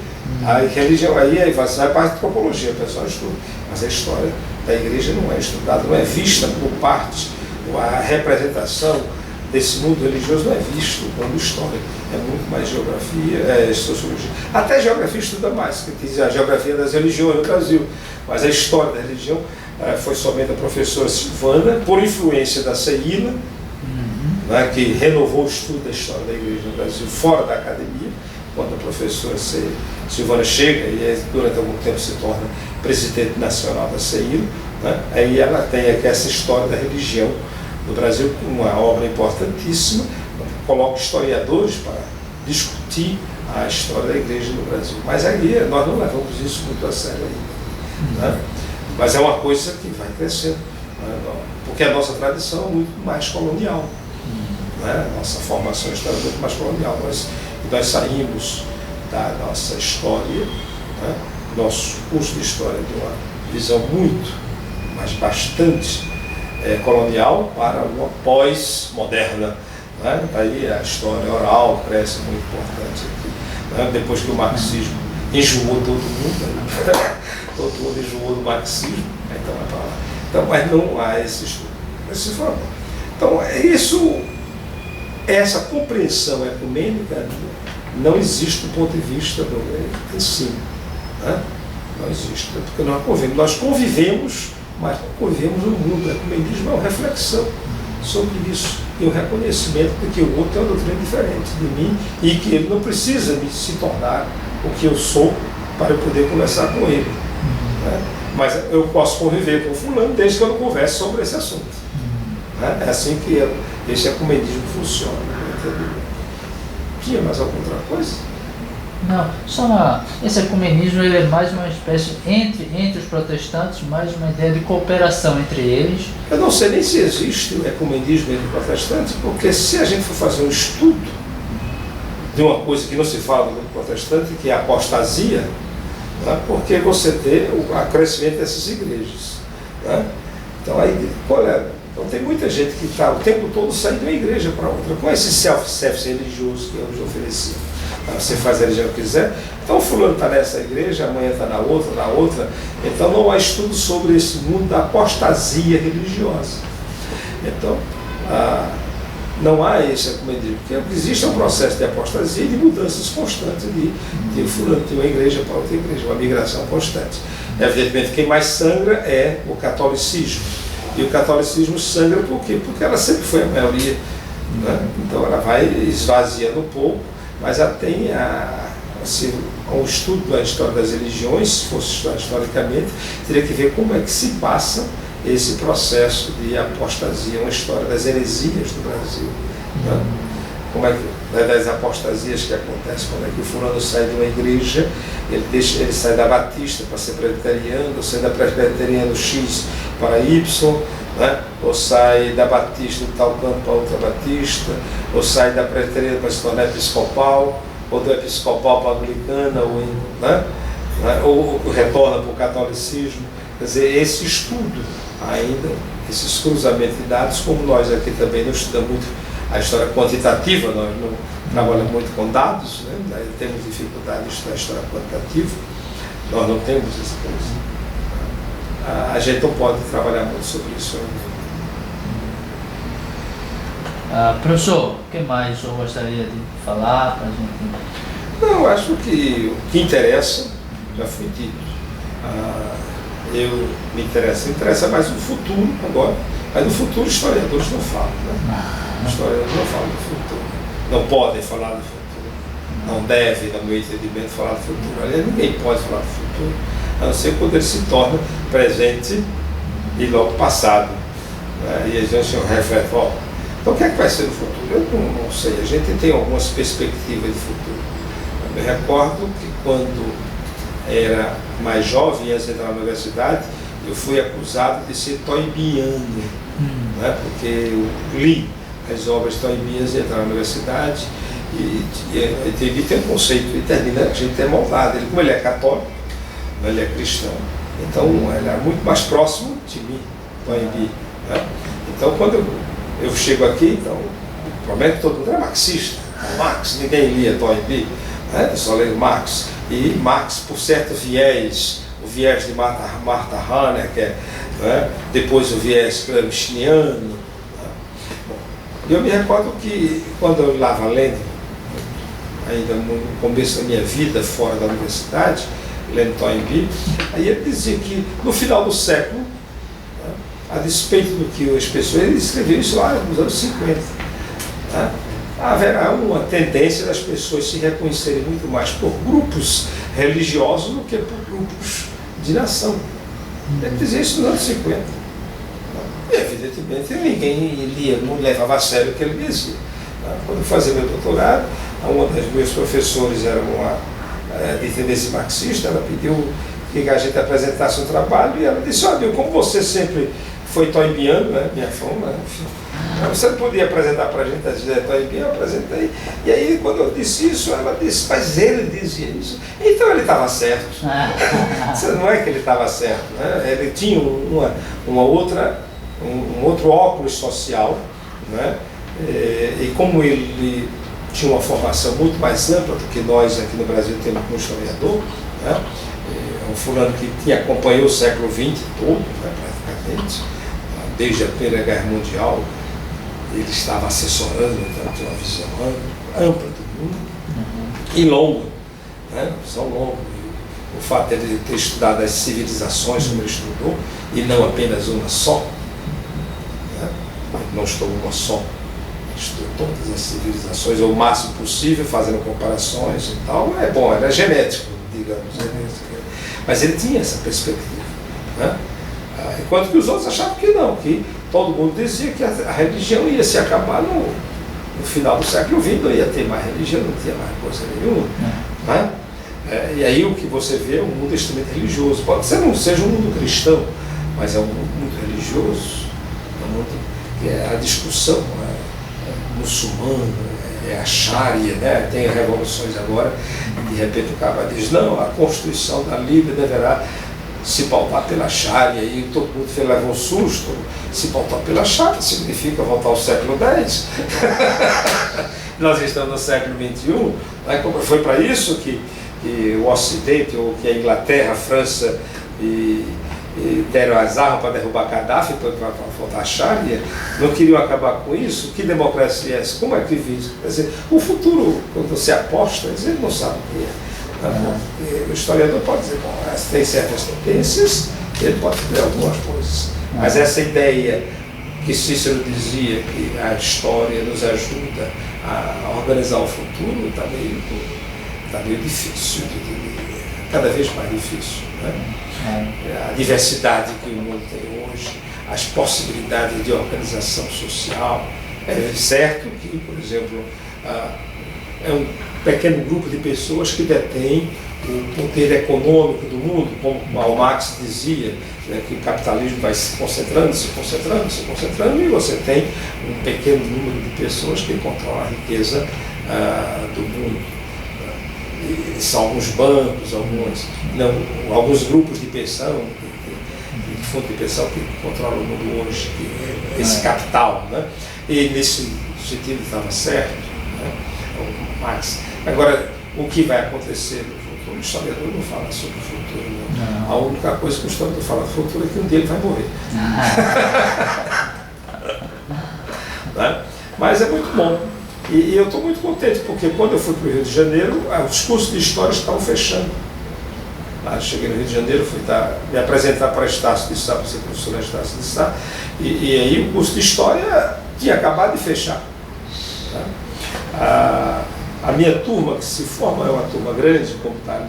A religião aí vai para a antropologia, o pessoal estuda. Mas a história da igreja não é estudada, não é vista por parte, a representação desse mundo religioso não é visto como história, é muito mais geografia, sociologia. Até geografia estuda mais, que diz a geografia das religiões no Brasil, mas a história da religião foi somente a professora Silvana, por influência da Ceíla, né, que renovou o estudo da história da igreja no Brasil fora da academia, quando a professora Silvana chega e durante algum tempo se torna presidente nacional da CEIRO, né, aí ela tem aqui essa história da religião no Brasil, uma obra importantíssima, coloca historiadores para discutir a história da igreja no Brasil. Mas aí nós não levamos isso muito a sério ainda, né? Mas é uma coisa que vai crescendo, né? Porque a nossa tradição é muito mais colonial, né? Nossa formação histórica é muito mais colonial. Nós saímos da nossa história, né? Nosso curso de história de uma visão muito, mas bastante colonial para uma pós-moderna, né? Daí a história oral cresce muito importante aqui, né? Depois que o marxismo enjoou todo mundo, né? Todo mundo enjoou do marxismo, então é para lá. Então, mas não há esse estudo. Então, essa compreensão ecumênica não existe do ponto de vista do ensino, né? Não existe, porque nós convivemos, mas não convivemos no mundo. O ecumenismo é uma reflexão sobre isso e o reconhecimento de que o outro é uma doutrina diferente de mim e que ele não precisa se tornar o que eu sou para eu poder conversar com ele, né? Mas eu posso conviver com fulano desde que eu não converse sobre esse assunto, né? É assim que esse ecumenismo funciona, né? Tinha mais alguma outra coisa? Não, esse ecumenismo ele é mais uma espécie, entre os protestantes, mais uma ideia de cooperação entre eles. Eu não sei nem se existe o ecumenismo entre protestantes, porque se a gente for fazer um estudo de uma coisa que não se fala no mundo protestante, que é a apostasia, né? Porque você tem o crescimento dessas igrejas, né? Então, então tem muita gente que está o tempo todo saindo de uma igreja para outra, com esse self-service religioso que eu nos ofereci. Você faz a religião que quiser, então o fulano está nessa igreja, amanhã está na outra, então não há estudo sobre esse mundo da apostasia religiosa. Então, não há esse ecumenismo, porque existe um processo de apostasia e de mudanças constantes de fulano de uma igreja para outra igreja, uma migração constante. Evidentemente, quem mais sangra é o catolicismo, e o catolicismo sangra por quê? Porque ela sempre foi a maioria, né? Então ela vai esvaziando um pouco, mas ela tem um estudo da história das religiões, se fosse estudar historicamente, teria que ver como é que se passa esse processo de apostasia, uma história das heresias do Brasil, né? Como é que, das apostasias que acontecem, quando é que o fulano sai de uma igreja, ele sai da Batista para ser presbiteriano, ou sai da presbiteriano X para Y, né? Ou sai da Batista de tal canto para outra Batista, ou sai da presbiteriana para se tornar episcopal, ou do episcopal para a anglicana, né? Ou retorna para o catolicismo. Quer dizer, esse estudo ainda, esses cruzamentos de dados, como nós aqui também não estudamos muito a história quantitativa, nós não trabalhamos muito com dados, né? Temos dificuldade de estudar a história quantitativa, nós não temos essa coisa. A gente não pode trabalhar muito sobre isso ainda. Professor, o que mais o senhor gostaria de falar para a gente? Não, acho que o que interessa já foi dito. Me interessa mais o futuro agora, mas no futuro historiadores não falam, né? Historiadores não falam do futuro, não podem falar do futuro, não devem, no meu entendimento, falar do futuro. Aliás, ninguém pode falar do futuro, a não ser quando ele se torna presente e logo passado, né? E a gente reflete, então o que é que vai ser no futuro? Eu não sei, a gente tem algumas perspectivas de futuro. Eu me recordo que quando era mais jovem, antes de entrar na universidade, eu fui acusado de ser toibiano, né? Porque eu li as obras toibianas e entrar na universidade e tem um conceito e termina, a gente é moldado. Como ele é católico, ele é cristão, então ele é muito mais próximo de mim, Toynbee, né? Então quando eu chego aqui, então, o problema é que todo mundo era marxista, Marx, ninguém lia Toynbee, né? Eu só leio Marx, e Marx por certo viés, o viés de Martha Hanner, que é, né? Depois o viés gramsciano, né? Eu me recordo que quando eu estava lendo, ainda no começo da minha vida fora da universidade, lendo Toynbee, aí ele dizia que no final do século, né, a despeito do que as pessoas, ele escreveu isso lá nos anos 50, né, haverá uma tendência das pessoas se reconhecerem muito mais por grupos religiosos do que por grupos de nação. Ele dizia isso nos anos 50. E, evidentemente, ninguém lia, não levava a sério o que ele dizia. Quando eu fazia meu doutorado, uma das meus professores era uma de tendência marxista, ela pediu que a gente apresentasse um trabalho e ela disse: olha, como você sempre foi toimbiano, né, minha fama, você não podia apresentar para a gente as ideias toimbiano, eu apresentei. E aí, quando eu disse isso, ela disse: mas ele dizia isso. Então ele estava certo. Não é que ele estava certo, né? Ele tinha um outro óculos social, né? E como ele tinha uma formação muito mais ampla do que nós aqui no Brasil temos como historiador, né? Um fulano que acompanhou o século XX todo, né, praticamente, desde a Primeira Guerra Mundial, ele estava assessorando, então tinha uma visão ampla do mundo, e longa, né, visão longa. O fato de ele ter estudado as civilizações como ele estudou, e não apenas uma só, né, ele não estudou uma só, estudou todas as civilizações, ou o máximo possível, fazendo comparações e tal, é bom, era genético, digamos, mas ele tinha essa perspectiva, né? Enquanto que os outros achavam que não, que todo mundo dizia que a religião ia se acabar no final do século XX, não ia ter mais religião, não tinha mais coisa nenhuma, né? E aí o que você vê é um mundo extremamente religioso. Pode ser não seja um mundo cristão, mas é um mundo muito religioso, é um mundo que é a discussão muçulmana, é a Sharia, né? Tem revoluções agora, e de repente o cara diz: não, a Constituição da Líbia deverá se pautar pela Sharia, e todo mundo leva um susto. Se pautar pela Sharia significa voltar ao século X. Nós estamos no século XXI, né? Foi para isso que o Ocidente, ou que a Inglaterra, a França e deram as armas para derrubar Gaddafi, para voltar a Sharia, não queriam acabar com isso. Que democracia é essa? Como é que vive? Quer dizer, o futuro, quando você aposta, ele não sabe o que é. O historiador pode dizer: bom, tem certas tendências, ele pode fazer algumas coisas. Mas essa ideia que Cícero dizia, que a história nos ajuda a organizar o futuro, está meio difícil, cada vez mais difícil, né? A diversidade que o mundo tem hoje, as possibilidades de organização social. É certo que, por exemplo, é um pequeno grupo de pessoas que detém o poder econômico do mundo, como Karl Marx dizia, né, que o capitalismo vai se concentrando, e você tem um pequeno número de pessoas que controlam a riqueza do mundo. São alguns bancos, alguns grupos de pensão, de fundo de pensão que controlam o mundo hoje, esse capital, né? E nesse sentido estava certo, né? Mas, agora, o que vai acontecer no futuro? O historiador não fala sobre o futuro, não. A única coisa que o historiador fala do futuro é que um dia ele vai morrer. Né? Mas é muito bom. E eu estou muito contente, porque quando eu fui para o Rio de Janeiro, os cursos de História estavam fechando. Cheguei no Rio de Janeiro, fui me apresentar para Estácio de Sá, para ser professor na Estácio de Sá, e aí o curso de História tinha acabado de fechar. Tá? A minha turma que se forma é uma turma grande, como está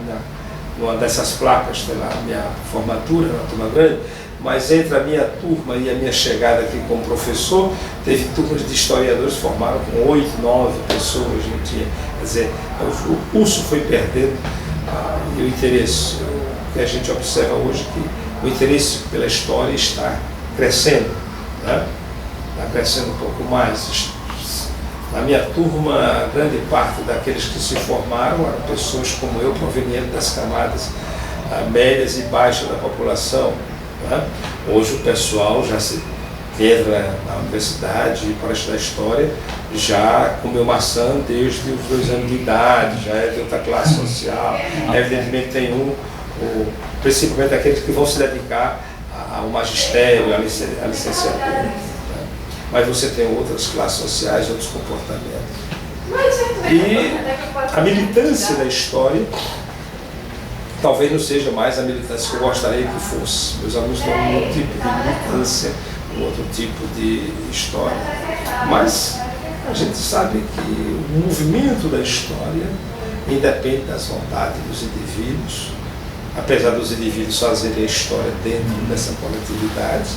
numa dessas placas, tem lá a minha formatura, é uma turma grande, mas entre a minha turma e a minha chegada aqui como professor, teve turmas de historiadores que formaram com 8, 9 pessoas, não tinha. Quer dizer, o curso foi perdendo e o interesse. O que a gente observa hoje é que o interesse pela história está crescendo, né? Está crescendo um pouco mais. Na minha turma, grande parte daqueles que se formaram eram pessoas como eu, provenientes das camadas médias e baixas da população. Né? Hoje o pessoal já se entra na universidade para estudar história, já comeu maçã desde os 2 anos de idade, já é de outra classe social. Evidentemente tem principalmente aqueles que vão se dedicar ao magistério, à licenciatura. Né? Mas você tem outras classes sociais, outros comportamentos. E a militância da história talvez não seja mais a militância que eu gostaria que fosse. Meus alunos têm um outro tipo de militância, um outro tipo de história. Mas A gente sabe que o movimento da história independe das vontades dos indivíduos, apesar dos indivíduos fazerem a história dentro dessa coletividade,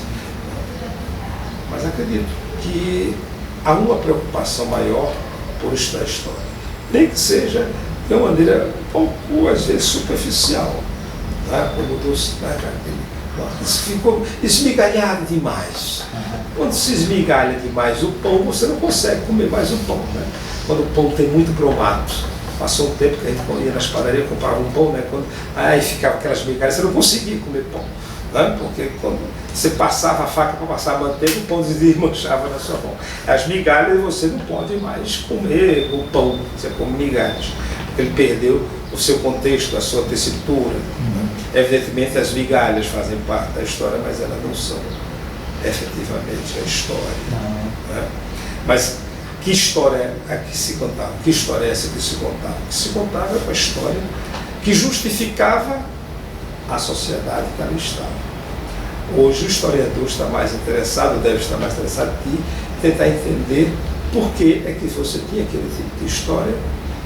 mas acredito que há uma preocupação maior por estudar a história, nem que seja de uma maneira um pouco, às vezes, superficial, tá? Como isso ficou esmigalhado demais. Quando se esmigalha demais o pão, você não consegue comer mais o pão, né? Quando o pão tem muito bromato, passou um tempo que a gente ia nas padarias, comprava um pão, né? Aí ficava aquelas migalhas, você não conseguia comer pão, né? Porque quando você passava a faca para passar a manteiga, o pão desmanchava na sua mão. As migalhas você não pode mais comer o pão, você come migalhas, porque ele perdeu o seu contexto, a sua tessitura. Né? Evidentemente as migalhas fazem parte da história, mas elas não são efetivamente a história. Né? Mas que história é que se contava? Que história é essa que se contava? Que se contava uma história que justificava a sociedade que ali estava. Hoje o historiador está mais interessado, deve estar mais interessado em tentar entender por que é que você tinha aquele tipo de história,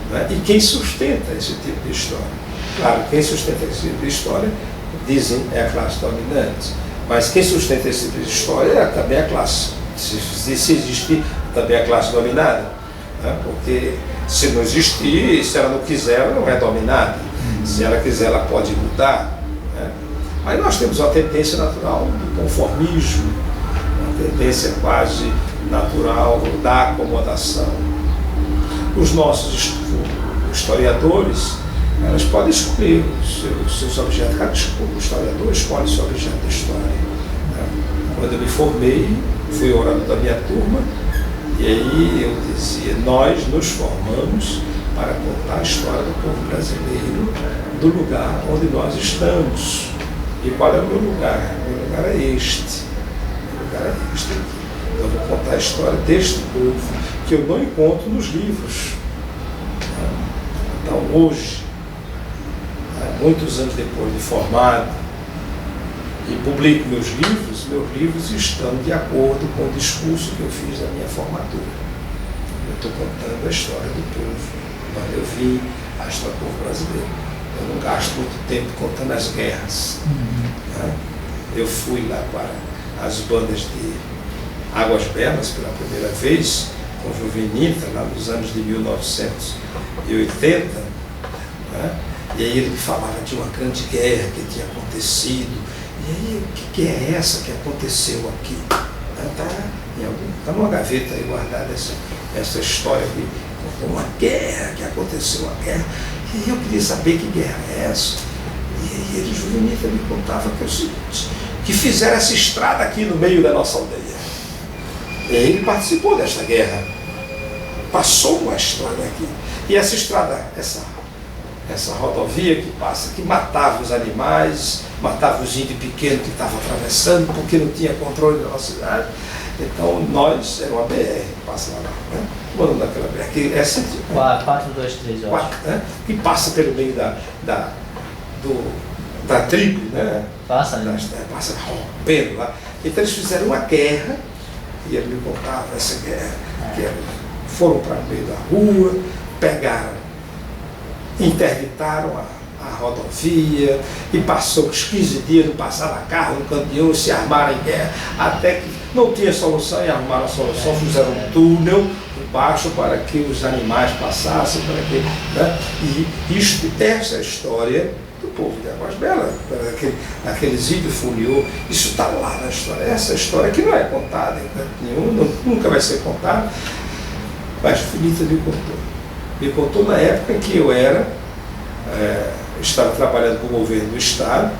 né? E quem sustenta esse tipo de história. Claro, quem sustenta esse tipo de história, dizem, é a classe dominante, mas quem sustenta esse tipo de história é também a classe, se existir também a classe dominada, né? Porque se não existir, se ela não quiser, ela não é dominada. Se ela quiser, ela pode mudar. Né? Aí nós temos uma tendência natural do conformismo, uma tendência quase natural da acomodação. Os nossos historiadores, elas podem escolher os seus objetos, cada historiador escolhe o seu objeto da história. Né? Quando eu me formei, fui orador da minha turma, e aí eu dizia, nós nos formamos para contar a história do povo brasileiro, do lugar onde nós estamos. E qual é o meu lugar? O meu lugar é este. O meu lugar é este aqui. Eu vou contar a história deste povo, que eu não encontro nos livros. Então hoje, muitos anos depois de formado, e publico meus livros estão de acordo com o discurso que eu fiz na minha formatura. Eu estou contando a história do povo, de onde eu vim, a história do povo brasileiro. Eu não gasto muito tempo contando as guerras. Né? Eu fui lá para as bandas de Águas Belas pela primeira vez, com Juvenita, lá nos anos de 1980, né? E aí ele me falava de uma grande guerra que tinha acontecido. E aí, que é essa que aconteceu aqui? Está numa gaveta aí guardada essa história aqui. Uma guerra que aconteceu, uma guerra. E aí eu queria saber que guerra é essa. E aí ele, Juvenita, me contava que é o seguinte, que fizeram essa estrada aqui no meio da nossa aldeia. E aí ele participou desta guerra. Passou uma estrada aqui. E essa estrada, essa rodovia que passa, que matava os animais, matava os índios pequenos que estavam atravessando, porque não tinha controle da nossa cidade. Então nós, era uma BR que passa lá, né? O nome daquela BR, que é 423, eu acho. Né? Que passa pelo meio da tribo, né? Passa rompendo lá. Então eles fizeram uma guerra, e ele me contava essa guerra, que foram para o meio da rua, pegaram, interditaram a rodovia, e passou uns 15 dias, não passava carro, no caminhão, se armaram em guerra, até que não tinha solução, e arrumaram a solução, fizeram um túnel baixo para que os animais passassem, para que, né? E essa é a história do povo de Águas Belas, aqueles índios furiou, isso está lá na história, essa história que não é contada em canto nenhum, nunca vai ser contada, mas Juvenita me contou na época em que eu estava trabalhando com o governo do Estado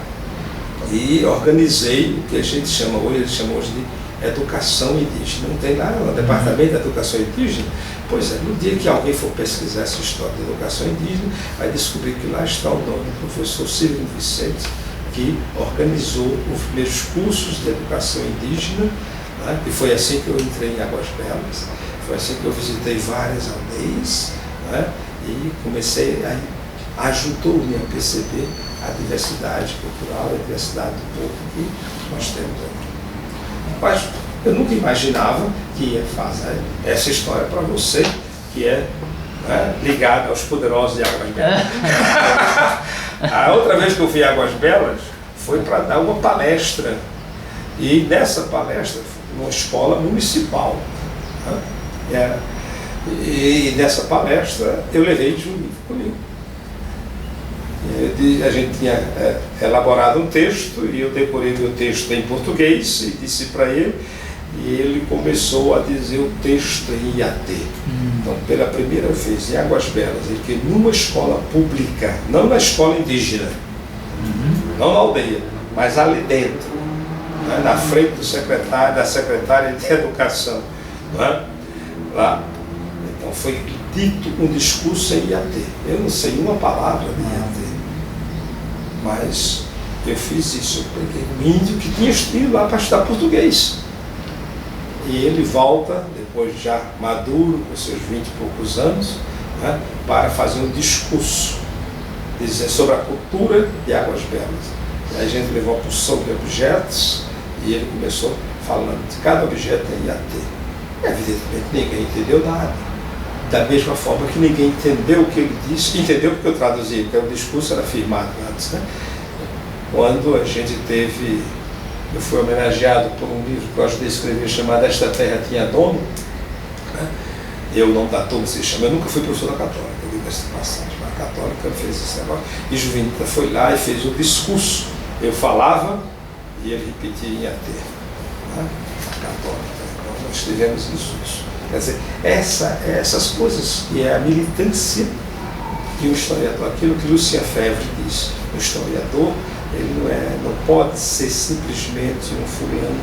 e organizei o que a gente chama hoje, eles chamam hoje de educação indígena. Não tem lá no Departamento de Educação Indígena? Pois é, no dia que alguém for pesquisar essa história de educação indígena, vai descobrir que lá está o nome do professor Severino Vicente, que organizou os primeiros cursos de educação indígena, né? E foi assim que eu entrei em Águas Belas, foi assim que eu visitei várias aldeias, né? E comecei ajudou-me a perceber a diversidade cultural, a diversidade do povo que nós temos aqui. Mas Eu nunca imaginava que ia fazer essa história para você, que é, né, ligado aos poderosos de Águas Belas. A outra vez que eu fui a Águas Belas foi para dar uma palestra. E nessa palestra, numa escola municipal. Né? E nessa palestra eu levei de um livro comigo. A gente tinha elaborado um texto e eu decorei meu texto em português e disse para ele, e ele começou a dizer o texto em IAT. Então, pela primeira vez em Águas Belas, ele que numa escola pública, não na escola indígena, não na aldeia, mas ali dentro, né, na frente do secretário, da secretária de Educação, né, lá. Então foi dito um discurso em IAT. Eu não sei uma palavra de IAT, mas eu fiz isso. Eu peguei um índio que tinha ido lá para estudar português. E ele volta, depois já maduro, com seus 20 e poucos anos, né, para fazer um discurso, dizer sobre a cultura de Águas Belas. Aí a gente levou a porção de objetos e ele começou falando de cada objeto em IAT. Evidentemente ninguém entendeu nada. Da mesma forma que ninguém entendeu o que ele disse, entendeu porque eu traduzi, porque o discurso era firmado antes, né? Quando a gente teve, eu fui homenageado por um livro que eu ajudei a escrever chamado Esta Terra Tinha Dono, né? Eu não da turma se chama, eu nunca fui professor da Católica, eu digo essa passagem, mas a Católica fez esse negócio, e Juventude foi lá e fez o discurso, eu falava e ele repetia em IAT, né? A Católica, então nós tivemos isso. Quer dizer, essas coisas que é a militância de um historiador, aquilo que Lucien Febvre diz, o historiador, ele não pode ser simplesmente um fulano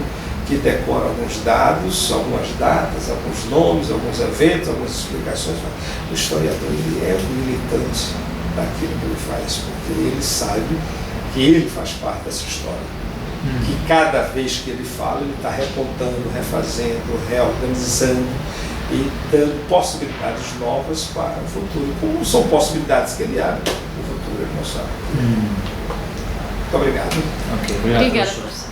que decora alguns dados, algumas datas, alguns nomes, alguns eventos, algumas explicações. O historiador, ele é um militante daquilo que ele faz, porque ele sabe que ele faz parte dessa história. Que cada vez que ele fala, ele está recontando, refazendo, reorganizando e dando possibilidades novas para o futuro. Como são possibilidades que ele abre, o futuro ele não sabe. Muito obrigado. Ok, obrigado, Obrigada, professor. professor.